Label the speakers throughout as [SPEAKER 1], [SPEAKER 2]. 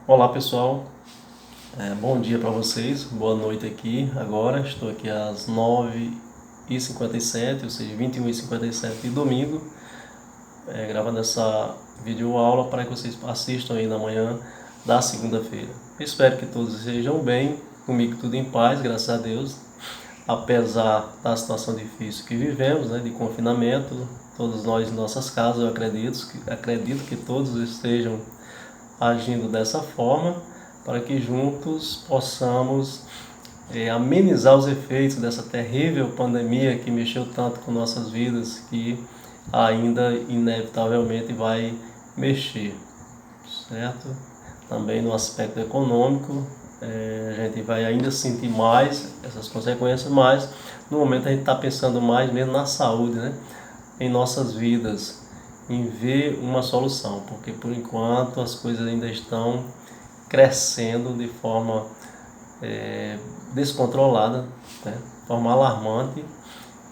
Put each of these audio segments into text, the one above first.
[SPEAKER 1] Olá pessoal, bom dia para vocês, boa noite aqui agora. Estou aqui às 9h57, ou seja, 21h57 de domingo, gravando essa videoaula para que vocês assistam aí na manhã da segunda-feira. Espero que todos estejam bem, comigo tudo em paz, graças a Deus. Apesar da situação difícil que vivemos, né, de confinamento, todos nós em nossas casas, eu acredito que todos estejam agindo dessa forma, para que juntos possamos amenizar os efeitos dessa terrível pandemia que mexeu tanto com nossas vidas, que ainda inevitavelmente vai mexer, certo? Também no aspecto econômico, a gente vai ainda sentir mais essas consequências, mas no momento a gente está pensando mais mesmo na saúde, né? Em nossas vidas, em ver uma solução, porque por enquanto as coisas ainda estão crescendo de forma descontrolada, né? De forma alarmante,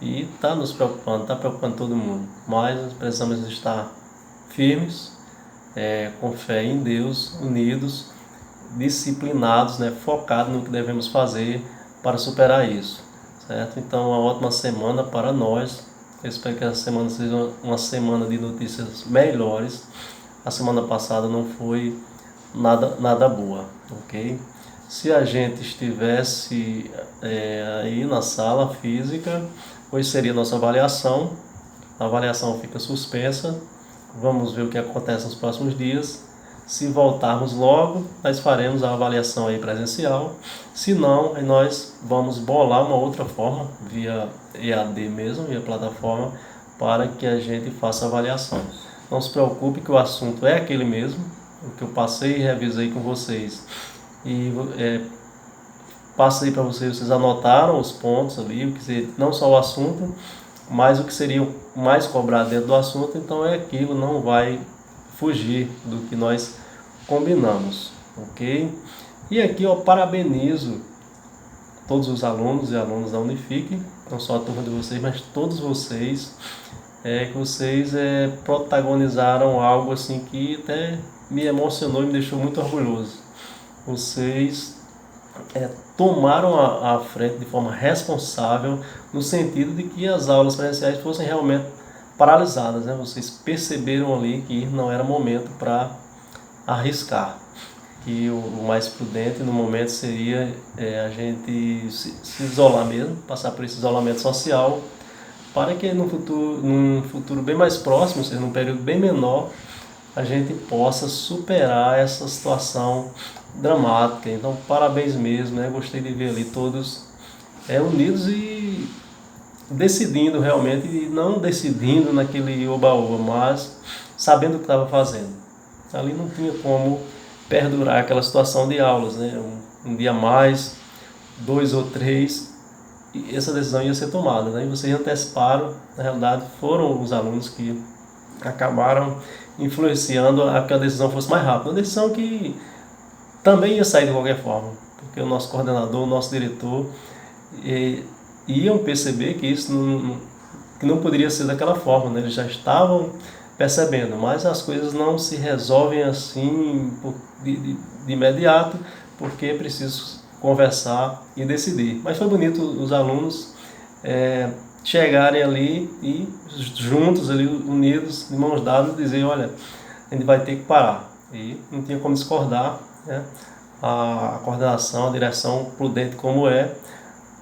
[SPEAKER 1] e está nos preocupando, está preocupando todo mundo. Mas nós precisamos estar firmes, com fé em Deus, unidos, disciplinados, né? Focados no que devemos fazer para superar isso, certo? Então, uma ótima semana para nós. Eu espero que a semana seja uma semana de notícias melhores. A semana passada não foi nada boa, ok? Se a gente estivesse aí na sala física, hoje seria nossa avaliação. A avaliação fica suspensa. Vamos ver o que acontece nos próximos dias. Se voltarmos logo, nós faremos a avaliação aí presencial. Se não, aí nós vamos bolar uma outra forma, via EAD mesmo, via plataforma, para que a gente faça a avaliação. Não se preocupe que o assunto é aquele mesmo, o que eu passei e revisei com vocês. E passei para vocês, vocês anotaram os pontos ali, o que seria, não só o assunto, mas o que seria mais cobrado dentro do assunto. Então é aquilo, não vai fugir do que nós combinamos, ok? E aqui eu parabenizo todos os alunos e alunas da Unifique, não só a turma de vocês, mas todos vocês, que vocês protagonizaram algo assim que até me emocionou e me deixou muito orgulhoso. Vocês tomaram a frente de forma responsável, no sentido de que as aulas presenciais fossem realmente paralisadas, né? Vocês perceberam ali que não era momento para arriscar, que o mais prudente no momento seria a gente se isolar mesmo, passar por esse isolamento social, para que num futuro bem mais próximo, ou seja, num período bem menor, a gente possa superar essa situação dramática. Então, parabéns mesmo, né? Gostei de ver ali todos unidos e decidindo realmente, e não decidindo naquele oba-oba, mas sabendo o que estava fazendo. Ali não tinha como perdurar aquela situação de aulas, né? Um dia mais, 2 ou 3, e essa decisão ia ser tomada, né? E vocês anteciparam, na realidade foram os alunos que acabaram influenciando a que a decisão fosse mais rápida. Uma decisão que também ia sair de qualquer forma, porque o nosso coordenador, o nosso diretor iam perceber que isso que não poderia ser daquela forma, né? Eles já estavam percebendo, mas as coisas não se resolvem assim de imediato, porque é preciso conversar e decidir. Mas foi bonito os alunos chegarem ali e juntos, ali, unidos, de mãos dadas, dizer, olha, a gente vai ter que parar. E não tinha como discordar, né? A coordenação, a direção, prudente como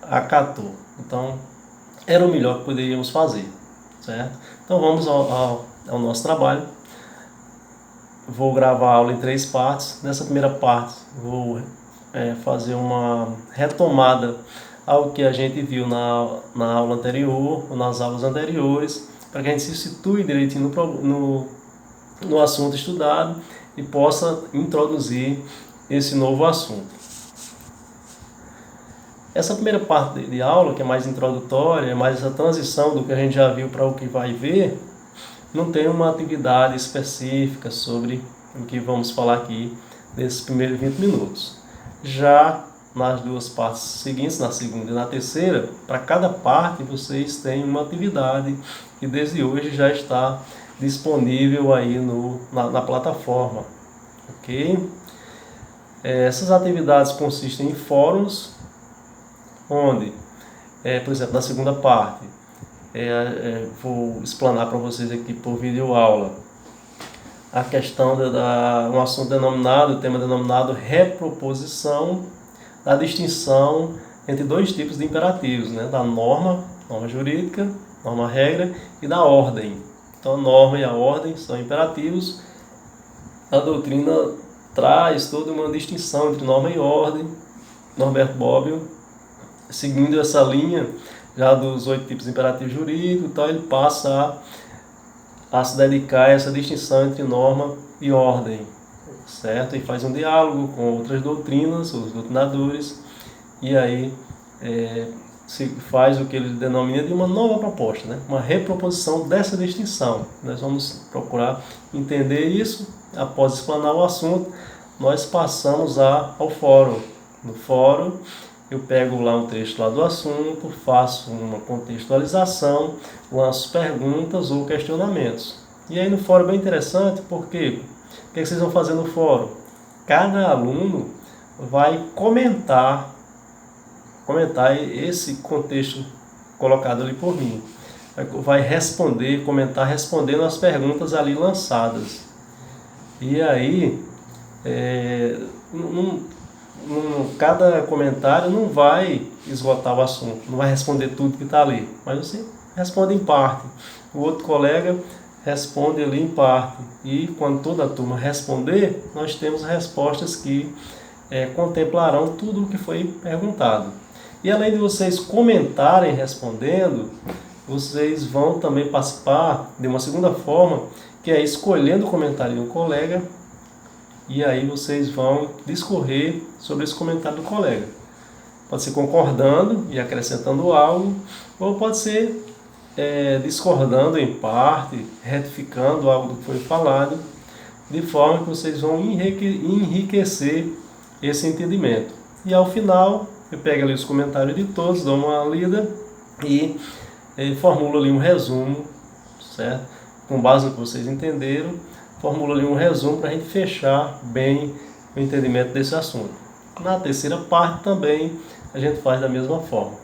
[SPEAKER 1] acatou. Então, era o melhor que poderíamos fazer, certo? Então, vamos ao nosso trabalho. Vou gravar a aula em 3 partes. Nessa primeira parte, vou fazer uma retomada ao que a gente viu na aula anterior, ou nas aulas anteriores, para que a gente se situe direitinho no assunto estudado e possa introduzir esse novo assunto. Essa primeira parte de aula, que é mais introdutória, é mais essa transição do que a gente já viu para o que vai ver, não tem uma atividade específica sobre o que vamos falar aqui nesses primeiros 20 minutos. Já nas 2 partes seguintes, na segunda e na terceira, para cada parte vocês têm uma atividade que desde hoje já está disponível aí na plataforma, ok? Essas atividades consistem em fóruns, onde, por exemplo, na segunda parte, vou explanar para vocês aqui por videoaula a questão um assunto denominado, o tema denominado reproposição da distinção entre dois tipos de imperativos, né? Da norma jurídica, norma regra, e da ordem. Então a norma e a ordem são imperativos. A doutrina traz toda uma distinção entre norma e ordem. Norberto Bobbio, seguindo essa linha já dos 8 tipos de imperativo jurídico, então ele passa a se dedicar a essa distinção entre norma e ordem, certo? E faz um diálogo com outras doutrinas, os doutrinadores, e aí se faz o que ele denomina de uma nova proposta, né? Uma reproposição dessa distinção. Nós vamos procurar entender isso. Após explanar o assunto, nós passamos ao fórum. No fórum, eu pego lá um texto lá do assunto, faço uma contextualização, lanço perguntas ou questionamentos. E aí no fórum é bem interessante, porque o que vocês vão fazer no fórum? Cada aluno vai comentar esse contexto colocado ali por mim. Vai comentar respondendo as perguntas ali lançadas. E aí, cada comentário não vai esgotar o assunto, não vai responder tudo que está ali, mas você responde em parte. O outro colega responde ali em parte. E quando toda a turma responder, nós temos respostas que contemplarão tudo o que foi perguntado. E além de vocês comentarem respondendo, vocês vão também participar de uma segunda forma, que é escolhendo o comentário de um colega, e aí vocês vão discorrer sobre esse comentário do colega. Pode ser concordando e acrescentando algo, ou pode ser discordando em parte, retificando algo que foi falado, de forma que vocês vão enriquecer esse entendimento. E ao final, eu pego ali os comentários de todos, dou uma lida e formulo ali um resumo, certo? Com base no que vocês entenderam, formulo ali um resumo para a gente fechar bem o entendimento desse assunto. Na terceira parte também a gente faz da mesma forma,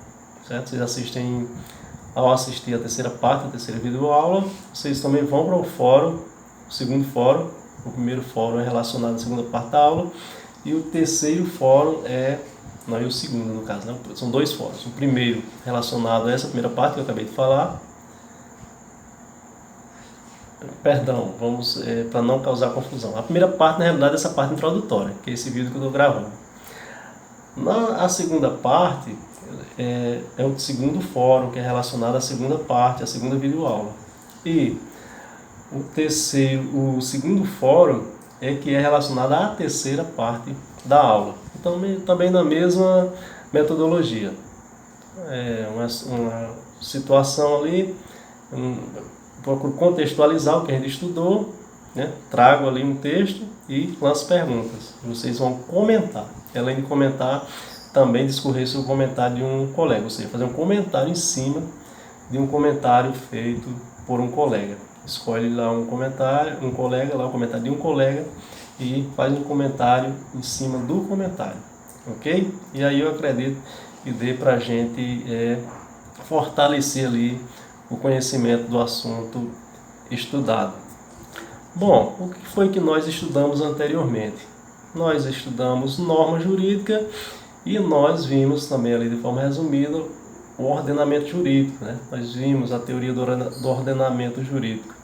[SPEAKER 1] certo? Vocês ao assistir a terceira parte, a terceira videoaula, vocês também vão para o fórum, o segundo fórum. O primeiro fórum é relacionado à segunda parte da aula, e o terceiro fórum não, e o segundo no caso, né? São 2 fóruns. O primeiro relacionado a essa primeira parte que eu acabei de falar. Perdão, vamos para não causar confusão. A primeira parte, na realidade, é essa parte introdutória, que é esse vídeo que eu estou gravando. A segunda parte é o segundo fórum, que é relacionado à segunda parte, à segunda videoaula. E o segundo fórum que é relacionado à terceira parte da aula. Então, também na mesma metodologia. Uma situação ali, procuro contextualizar o que a gente estudou, né? Trago ali um texto e lanço perguntas. Vocês vão comentar. Além de comentar, também discorrer sobre o comentário de um colega, ou seja, fazer um comentário em cima de um comentário feito por um colega. Escolhe lá um comentário de um colega, e faz um comentário em cima do comentário, ok? E aí eu acredito que dê para a gente fortalecer ali o conhecimento do assunto estudado. Bom, o que foi que nós estudamos anteriormente? Nós estudamos norma jurídica e nós vimos também ali de forma resumida o ordenamento jurídico, né? Nós vimos a teoria do ordenamento jurídico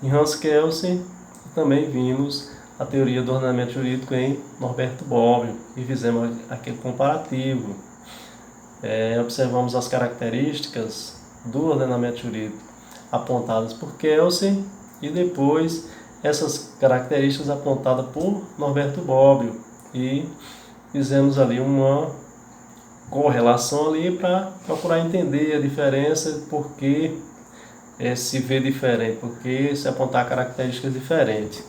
[SPEAKER 1] em Hans Kelsen, e também vimos a teoria do ordenamento jurídico em Norberto Bobbio, e fizemos aquele comparativo. Observamos as características do ordenamento jurídico apontadas por Kelsen, e depois essas características apontadas por Norberto Bobbio, e fizemos ali uma correlação ali para procurar entender a diferença, porque se vê diferente, porque se apontar características diferentes,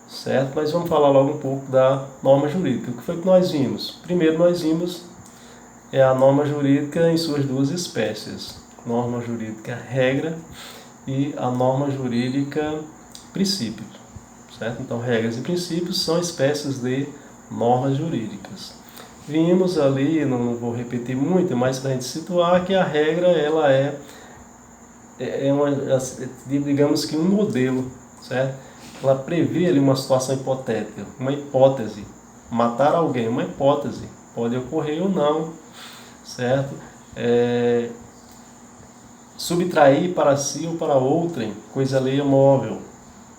[SPEAKER 1] certo? Mas vamos falar logo um pouco da norma jurídica. O que foi que nós vimos? Primeiro nós vimos a norma jurídica em suas 2 espécies, norma jurídica regra e a norma jurídica princípios, certo? Então regras e princípios são espécies de normas jurídicas. Vimos ali, não vou repetir muito, mas para a gente situar que a regra ela digamos que um modelo, certo? Ela prevê ali uma situação hipotética, uma hipótese. Matar alguém, uma hipótese, pode ocorrer ou não, certo? Subtrair para si ou para outrem, coisa alheia móvel.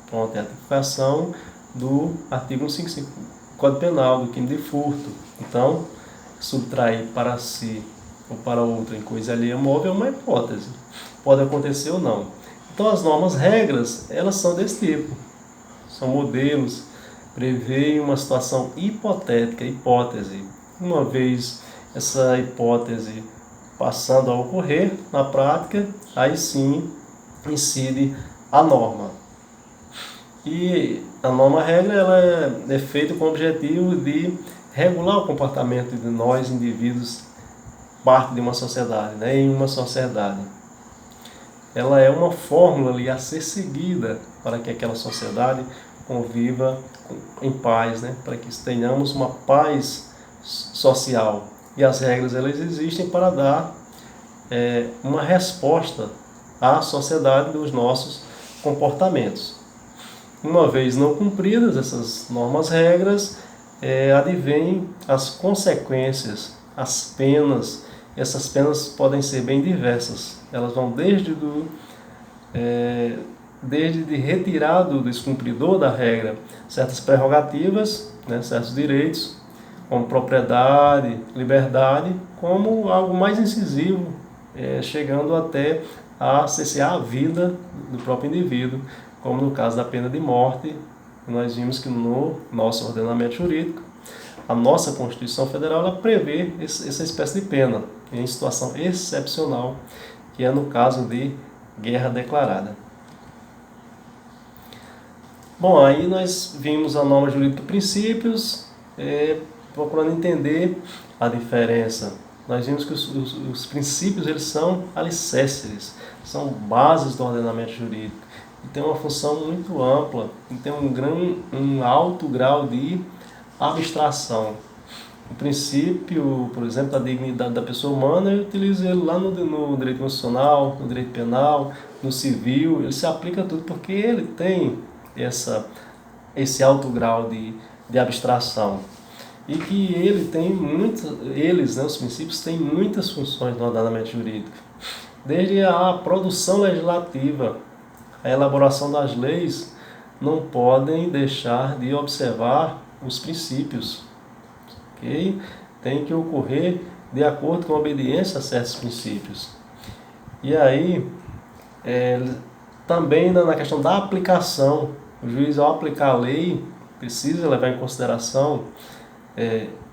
[SPEAKER 1] Pronto, é a tipificação do artigo 155 do Código Penal, do crime de furto. Então, subtrair para si ou para outrem, coisa alheia móvel é uma hipótese. Pode acontecer ou não. Então, as normas, regras, elas são desse tipo. São modelos, prevêem uma situação hipotética, hipótese. Uma vez essa hipótese passando a ocorrer na prática, aí sim incide a norma. E a norma-regra ela é feita com o objetivo de regular o comportamento de nós, indivíduos, parte de uma sociedade, né, em uma sociedade. Ela é uma fórmula ali a ser seguida para que aquela sociedade conviva em paz, né, para que tenhamos uma paz social. E as regras elas existem para dar uma resposta à sociedade dos nossos comportamentos. Uma vez não cumpridas essas normas, regras, advêm as consequências, as penas. Essas penas podem ser bem diversas. Elas vão desde de retirar do descumpridor da regra certas prerrogativas, né, certos direitos, como propriedade, liberdade, como algo mais incisivo, chegando até a cessear a vida do próprio indivíduo, como no caso da pena de morte. Nós vimos que no nosso ordenamento jurídico, a nossa Constituição Federal ela prevê essa espécie de pena, em situação excepcional, que é no caso de guerra declarada. Bom, aí nós vimos a norma jurídica de princípios, procurando entender a diferença. Nós vimos que os princípios eles são alicerces, são bases do ordenamento jurídico. E tem uma função muito ampla, e tem um alto grau de abstração. O princípio, por exemplo, da dignidade da pessoa humana, eu utilizo ele lá no direito constitucional, no direito penal, no civil, ele se aplica a tudo porque ele tem esse alto grau de abstração. E que ele tem os princípios têm muitas funções no ordenamento jurídico. Desde a produção legislativa, a elaboração das leis, não podem deixar de observar os princípios. Okay? Tem que ocorrer de acordo com a obediência a certos princípios. E aí, também na questão da aplicação, o juiz, ao aplicar a lei, precisa levar em consideração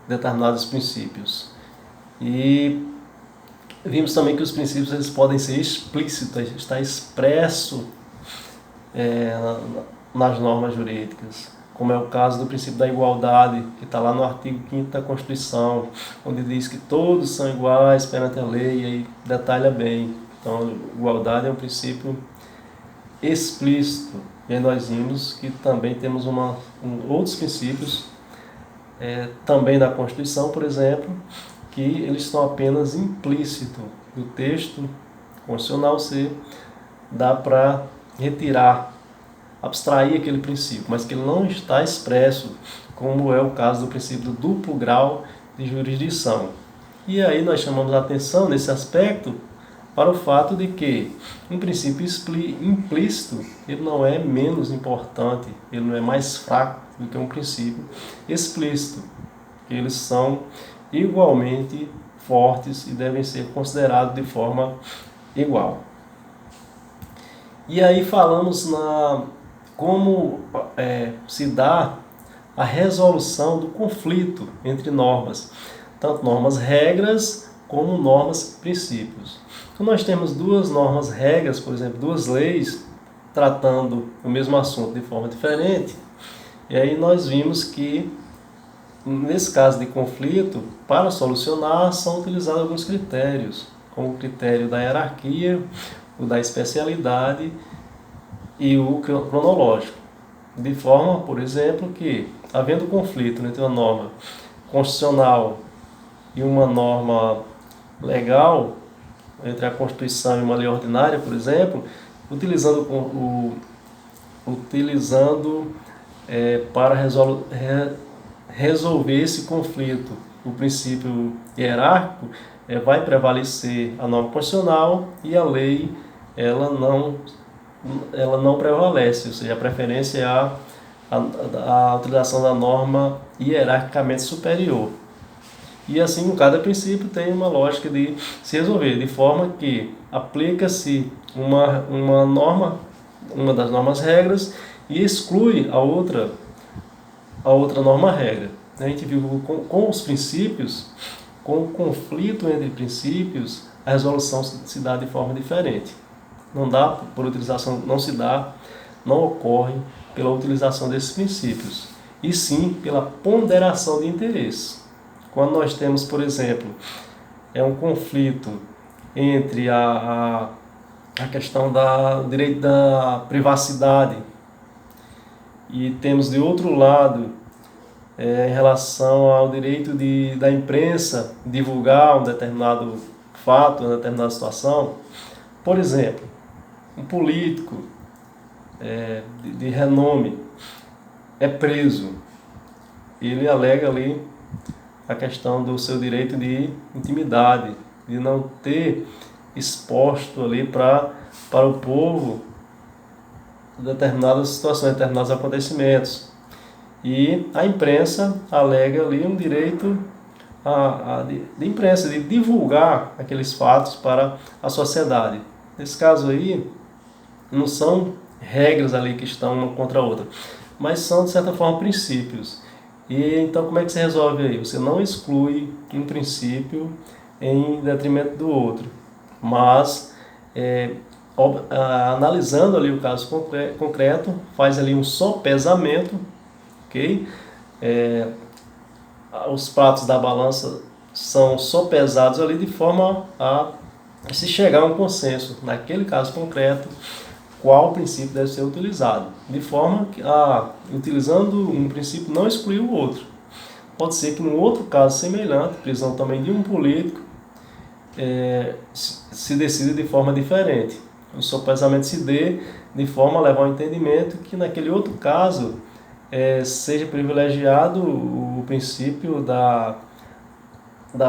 [SPEAKER 1] determinados princípios. E vimos também que os princípios eles podem ser explícitos, está expresso nas normas jurídicas, como é o caso do princípio da igualdade, que está lá no artigo 5º da Constituição, onde diz que todos são iguais perante a lei, e aí detalha bem. Então, igualdade é um princípio explícito. E aí nós vimos que também temos outros princípios, também da Constituição, por exemplo, que eles estão apenas implícitos do texto constitucional, dá para retirar, abstrair aquele princípio, mas que ele não está expresso, como é o caso do princípio do duplo grau de jurisdição. E aí nós chamamos a atenção nesse aspecto para o fato de que um princípio implícito ele não é menos importante, ele não é mais fraco do que um princípio explícito. Eles são igualmente fortes e devem ser considerados de forma igual. E aí falamos como se dá a resolução do conflito entre normas, tanto normas regras como normas princípios. Então nós temos duas normas regras, por exemplo, duas leis tratando o mesmo assunto de forma diferente, e aí nós vimos que nesse caso de conflito, para solucionar, são utilizados alguns critérios, como o critério da hierarquia, o da especialidade e o cronológico. De forma, por exemplo, que havendo conflito entre uma norma constitucional e uma norma legal, entre a Constituição e uma lei ordinária, por exemplo, utilizando para resolver esse conflito o princípio hierárquico, vai prevalecer a norma constitucional e a lei ela não prevalece, ou seja, a preferência é a utilização da norma hierarquicamente superior. E assim, cada princípio tem uma lógica de se resolver, de forma que aplica-se uma norma, uma das normas regras, e exclui a outra norma regra. A gente viu com os princípios, com o conflito entre princípios, a resolução se dá de forma diferente. Não dá por utilização, não ocorre pela utilização desses princípios, e sim pela ponderação de interesses. Quando nós temos, por exemplo, um conflito entre a questão do direito da privacidade e temos de outro lado em relação ao direito da imprensa divulgar um determinado fato, uma determinada situação. Por exemplo, um político de renome é preso, ele alega ali a questão do seu direito de intimidade, de não ter exposto ali para o povo determinadas situações, determinados acontecimentos. E a imprensa alega ali um direito de imprensa, de divulgar aqueles fatos para a sociedade. Nesse caso aí, não são regras ali que estão uma contra a outra, mas são, de certa forma, princípios. E então, como é que se resolve aí? Você não exclui um princípio em detrimento do outro, mas analisando ali o caso concreto, faz ali um sopesamento, ok? Os pratos da balança são sopesados ali de forma a se chegar a um consenso, naquele caso concreto, qual princípio deve ser utilizado, de forma que, utilizando um princípio, não excluir o outro. Pode ser que, num outro caso semelhante, prisão também de um político, se decida de forma diferente. O sopesamento se dê de forma a levar ao entendimento que, naquele outro caso, seja privilegiado o princípio da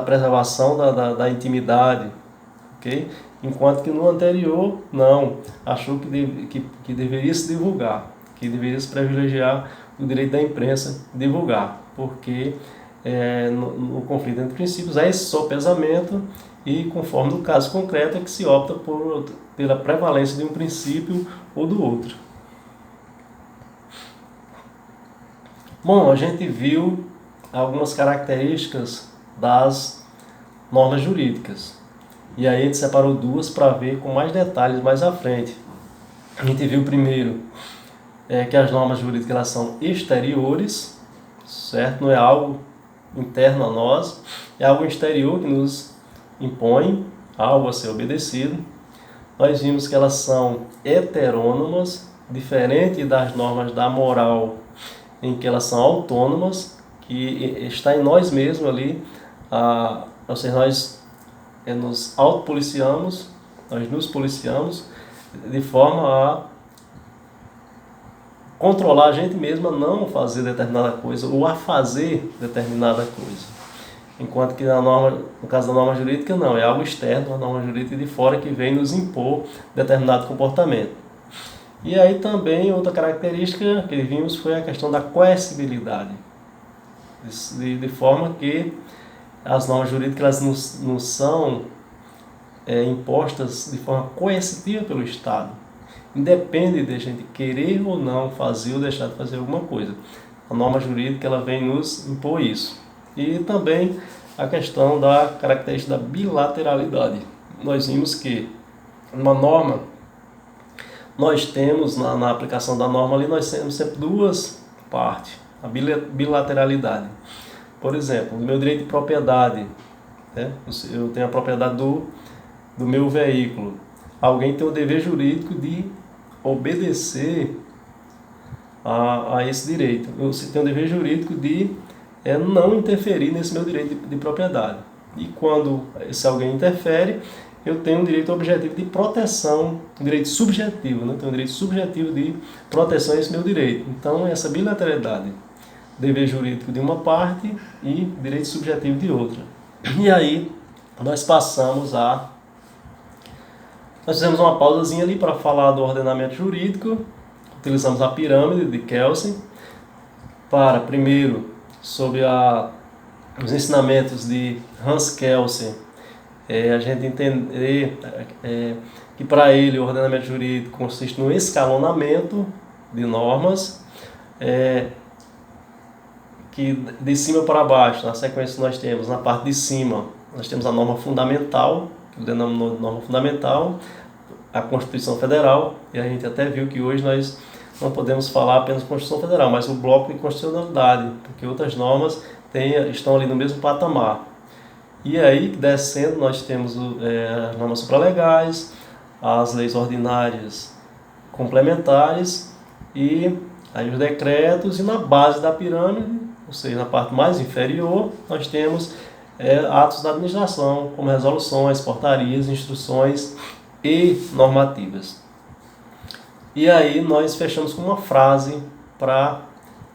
[SPEAKER 1] preservação da intimidade, ok? Enquanto que no anterior, não, achou que deveria se divulgar, que deveria se privilegiar o direito da imprensa divulgar, porque no conflito entre princípios há esse sopesamento e, conforme no caso concreto, é que se opta pela prevalência de um princípio ou do outro. Bom, a gente viu algumas características das normas jurídicas. E aí a gente separou duas para ver com mais detalhes mais à frente. A gente viu primeiro que as normas jurídicas elas são exteriores, certo? Não é algo interno a nós, é algo exterior que nos impõe algo a ser obedecido. Nós vimos que elas são heterônomas, diferente das normas da moral, em que elas são autônomas, que está em nós mesmos ali, ou seja, nós nos autopoliciamos, nós nos policiamos de forma a controlar a gente mesmo a não fazer determinada coisa ou a fazer determinada coisa. Enquanto que no caso da norma jurídica não, é algo externo, uma norma jurídica de fora que vem nos impor determinado comportamento. E aí também outra característica que vimos foi a questão da coercibilidade, de forma que as normas jurídicas elas não são impostas de forma coercitiva pelo Estado. Independe de a gente querer ou não fazer ou deixar de fazer alguma coisa. A norma jurídica ela vem nos impor isso. E também a questão da característica da bilateralidade. Nós vimos que uma norma, nós temos na aplicação da norma ali, nós temos sempre duas partes, a bilateralidade. Por exemplo, no meu direito de propriedade, eu tenho a propriedade do meu veículo. Alguém tem o dever jurídico de obedecer a esse direito. Eu tenho o dever jurídico de não interferir nesse meu direito de propriedade. E quando se alguém interfere, eu tenho um direito objetivo de proteção, um direito subjetivo, né? Tenho um direito subjetivo de proteção a esse meu direito. Então, essa bilateralidade, dever jurídico de uma parte e direito subjetivo de outra. E aí, nós fizemos uma pausazinha ali para falar do ordenamento jurídico, utilizamos a pirâmide de Kelsen, para, primeiro, sobre os ensinamentos de Hans Kelsen, a gente entender que para ele o ordenamento jurídico consiste no escalonamento de normas, que de cima para baixo, na sequência nós temos, na parte de cima, nós temos a norma fundamental, que ele denominou de norma fundamental, a Constituição Federal, e a gente até viu que hoje nós não podemos falar apenas Constituição Federal, mas o bloco de constitucionalidade, porque outras normas estão ali no mesmo patamar. E aí, descendo, nós temos as normas supralegais, as leis ordinárias complementares e aí os decretos, e na base da pirâmide, ou seja, na parte mais inferior, nós temos atos da administração, como resoluções, portarias, instruções e normativas. E aí nós fechamos com uma frase para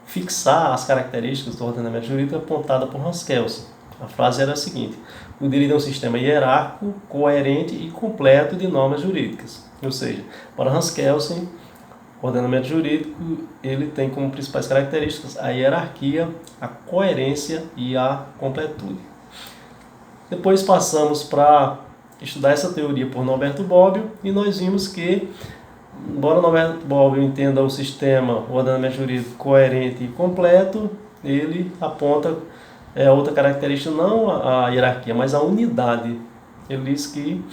[SPEAKER 1] fixar as características do ordenamento jurídico apontada por Hans Kelsen. A frase era a seguinte: o direito é um sistema hierárquico, coerente e completo de normas jurídicas. Ou seja, para Hans Kelsen, o ordenamento jurídico ele tem como principais características a hierarquia, a coerência e a completude. Depois passamos para estudar essa teoria por Norberto Bobbio e nós vimos que, embora Norberto Bobbio entenda o sistema, o ordenamento jurídico coerente e completo, ele aponta outra característica, não a hierarquia, mas a unidade. Ele diz que,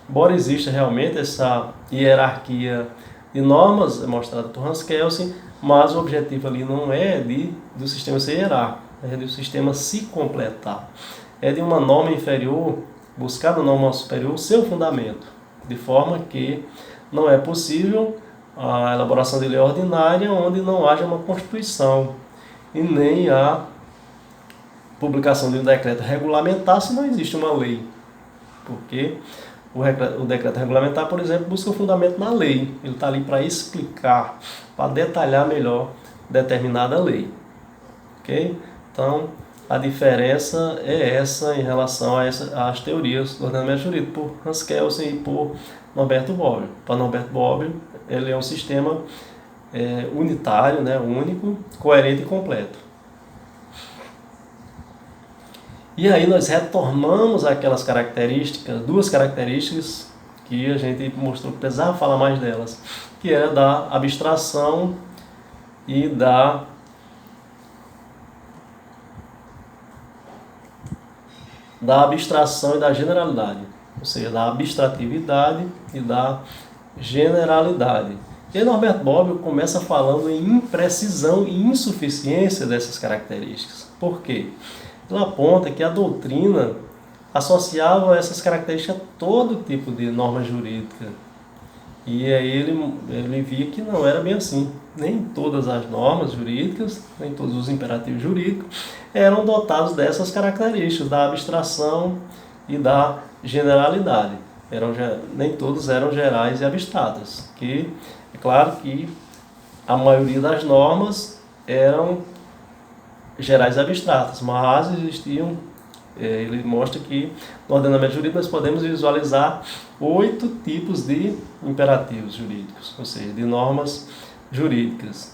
[SPEAKER 1] embora exista realmente essa hierarquia de normas mostrada por Hans Kelsen, mas o objetivo ali não é do sistema ser hierárquico, é do sistema se completar. É de uma norma inferior buscar na norma superior o seu fundamento, de forma que não é possível a elaboração de lei ordinária onde não haja uma Constituição e nem a publicação de um decreto regulamentar se não existe uma lei. Porque o decreto regulamentar, por exemplo, busca o fundamento na lei. Ele está ali para explicar, para detalhar melhor determinada lei. Ok? Então, a diferença é essa em relação às teorias do ordenamento jurídico por Hans Kelsen e por Norberto Bobbio. Para Norberto Bobbio, ele é um sistema unitário, né, único, coerente e completo. E aí nós retornamos aquelas características, duas características que a gente mostrou que precisava falar mais delas, que é da abstração e da abstração e da generalidade, ou seja, da abstratividade e da generalidade. E aí Norberto Bobbio começa falando em imprecisão e insuficiência dessas características. Por quê? Ele aponta que a doutrina associava essas características a todo tipo de norma jurídica. E aí ele via que não era bem assim. Nem todas as normas jurídicas, nem todos os imperativos jurídicos eram dotados dessas características, da abstração e da generalidade. Nem todos eram gerais e abstratas. Que é claro que a maioria das normas eram gerais e abstratas, mas existiam, ele mostra que no ordenamento jurídico nós podemos visualizar 8 tipos de imperativos jurídicos, ou seja, de normas jurídicas,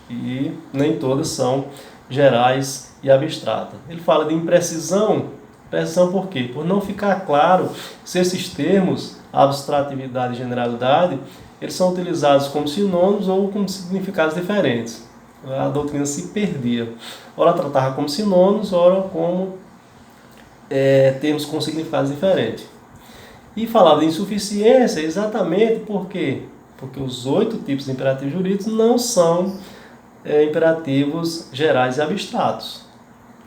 [SPEAKER 1] e nem todas são gerais e abstratas. Ele fala de imprecisão. Imprecisão por quê? Por não ficar claro se esses termos, abstratividade e generalidade, eles são utilizados como sinônimos ou com significados diferentes. A doutrina se perdia. Ora tratava como sinônimos, ora como termos com significados diferentes. E falava de insuficiência exatamente por quê? Porque os 8 tipos de imperativos jurídicos não são imperativos gerais e abstratos.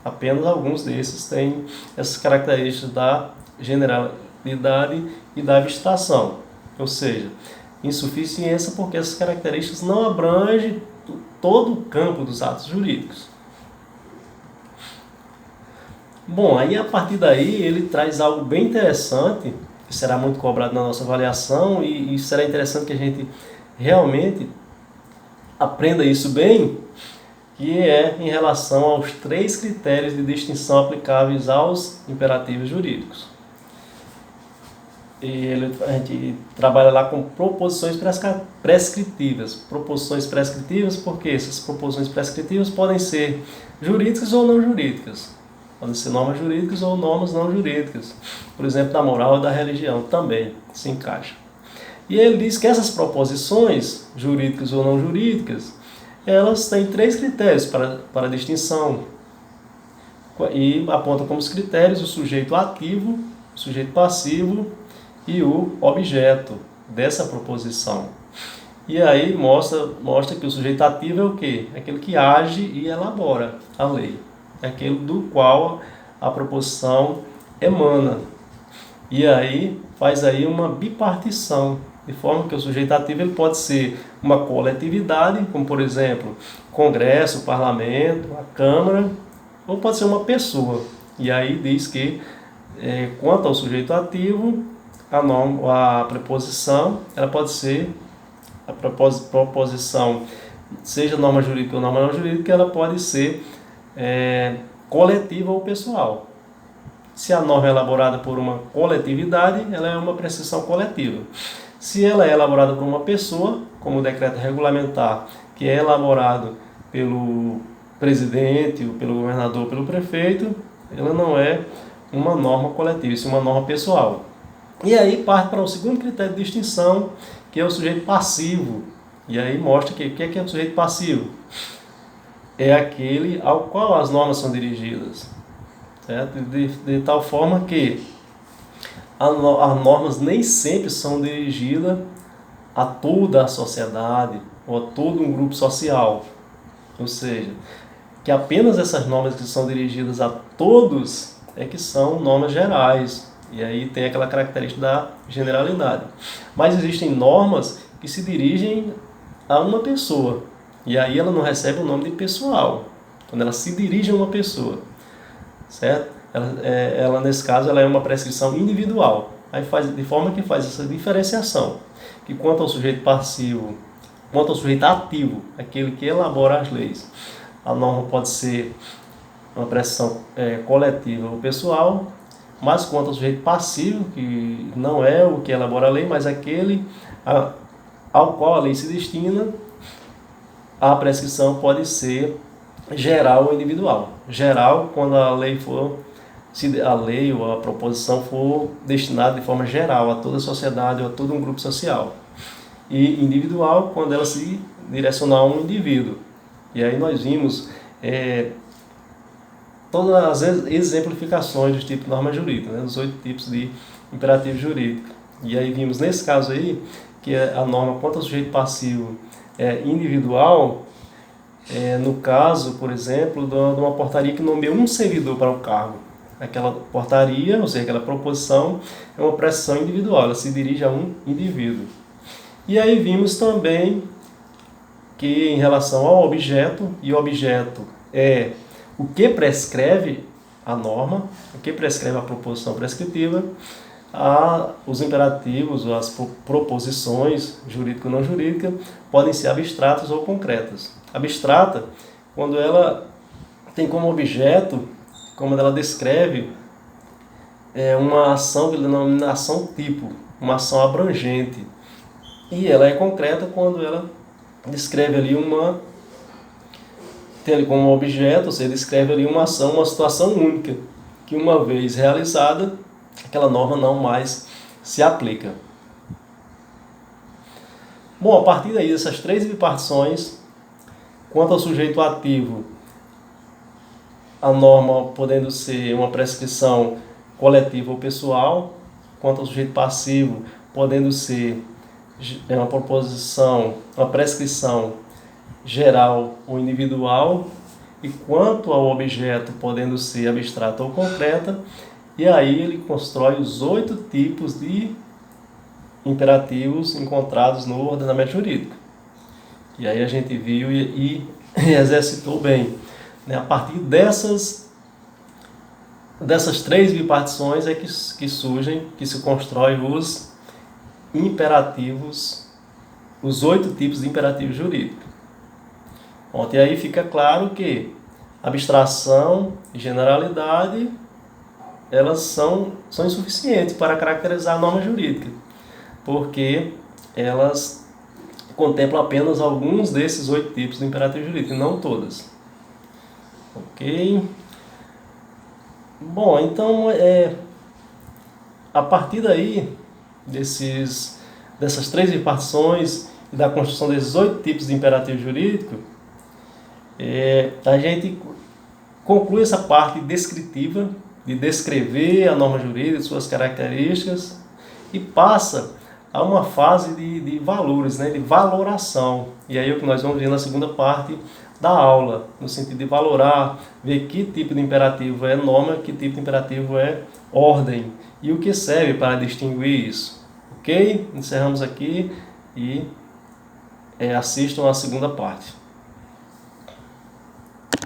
[SPEAKER 1] Apenas alguns desses têm essas características da generalidade e da abstração. Ou seja, insuficiência porque essas características não abrangem todo o campo dos atos jurídicos. Bom, aí a partir daí ele traz algo bem interessante, que será muito cobrado na nossa avaliação, e será interessante que a gente realmente aprenda isso bem, que é em relação aos 3 critérios de distinção aplicáveis aos imperativos jurídicos. E a gente trabalha lá com proposições prescritivas. Proposições prescritivas, porque essas proposições prescritivas podem ser jurídicas ou não jurídicas. Podem ser normas jurídicas ou normas não jurídicas. Por exemplo, da moral e da religião também se encaixa. E ele diz que essas proposições, jurídicas ou não jurídicas, elas têm 3 critérios para distinção. E aponta como os critérios o sujeito ativo, o sujeito passivo e o objeto dessa proposição. E aí mostra que o sujeito ativo é o quê? É aquele que age e elabora a lei. É aquele do qual a proposição emana. E aí faz aí uma bipartição, de forma que o sujeito ativo ele pode ser uma coletividade, como por exemplo, Congresso, Parlamento, a Câmara, ou pode ser uma pessoa. E aí diz que, quanto ao sujeito ativo, a preposição ela pode ser, a proposição, seja norma jurídica ou norma não jurídica, ela pode ser coletiva ou pessoal. Se a norma é elaborada por uma coletividade, ela é uma prescrição coletiva. Se ela é elaborada por uma pessoa, como o decreto regulamentar, que é elaborado pelo presidente, ou pelo governador, ou pelo prefeito, ela não é uma norma coletiva, isso é uma norma pessoal. E aí parte para o segundo critério de distinção, que é o sujeito passivo. E aí mostra que o que é o sujeito passivo? É aquele ao qual as normas são dirigidas, certo? De tal forma que as normas nem sempre são dirigidas a toda a sociedade ou a todo um grupo social. Ou seja, que apenas essas normas que são dirigidas a todos é que são normas gerais. E aí tem aquela característica da generalidade. Mas existem normas que se dirigem a uma pessoa. E aí ela não recebe o nome de pessoal. Quando ela se dirige a uma pessoa, certo? Ela nesse caso, ela é uma prescrição individual. Aí de forma que faz essa diferenciação. Que quanto ao sujeito passivo, quanto ao sujeito ativo, aquele que elabora as leis, a norma pode ser uma prescrição coletiva ou pessoal, mas quanto ao sujeito passivo, que não é o que elabora a lei, mas aquele ao qual a lei se destina, a prescrição pode ser geral ou individual. Geral, quando a lei ou a proposição for destinada de forma geral a toda a sociedade ou a todo um grupo social. E individual, quando ela se direcionar a um indivíduo. E aí nós vimos todas as exemplificações dos tipos de norma jurídica, dos 8 tipos de imperativo jurídico. E aí vimos nesse caso aí que a norma quanto ao sujeito passivo é individual, no caso, por exemplo, de uma portaria que nomeia um servidor para o cargo. Aquela portaria, ou seja, aquela proposição, é uma prescrição individual, ela se dirige a um indivíduo. E aí vimos também que em relação ao objeto, e o objeto é o que prescreve a norma, o que prescreve a proposição prescritiva, os imperativos, ou as proposições jurídica ou não jurídica, podem ser abstratas ou concretas. Abstrata, quando ela tem como objeto, como ela descreve, uma ação que denomina ação tipo, uma ação abrangente. E ela é concreta quando ela descreve ali tem ali como objeto, ou seja, descreve ali uma ação, uma situação única, que uma vez realizada, aquela norma não mais se aplica. Bom, a partir daí dessas 3 bipartições, quanto ao sujeito ativo, a norma podendo ser uma prescrição coletiva ou pessoal, quanto ao sujeito passivo, podendo ser uma proposição, uma prescrição geral ou individual, e quanto ao objeto, podendo ser abstrata ou concreta, e aí ele constrói os 8 tipos de imperativos encontrados no ordenamento jurídico, E aí a gente viu e exercitou bem. Né? A partir dessas três bipartições é que surgem, que se constroem os imperativos, os 8 tipos de imperativo jurídico. Bom, e aí fica claro que abstração e generalidade, elas são insuficientes para caracterizar a norma jurídica, porque elas contemplam apenas alguns desses 8 tipos de imperativo jurídico, e não todas. Ok? Bom, então, a partir daí, dessas 3 bipartições e da construção desses 8 tipos de imperativo jurídico, a gente conclui essa parte descritiva, de descrever a norma jurídica, suas características, e passa a uma fase de valores, né, de valoração. E aí é o que nós vamos ver na segunda parte da aula, no sentido de valorar, ver que tipo de imperativo é norma, que tipo de imperativo é ordem, e o que serve para distinguir isso. Ok? Encerramos aqui e assistam a segunda parte.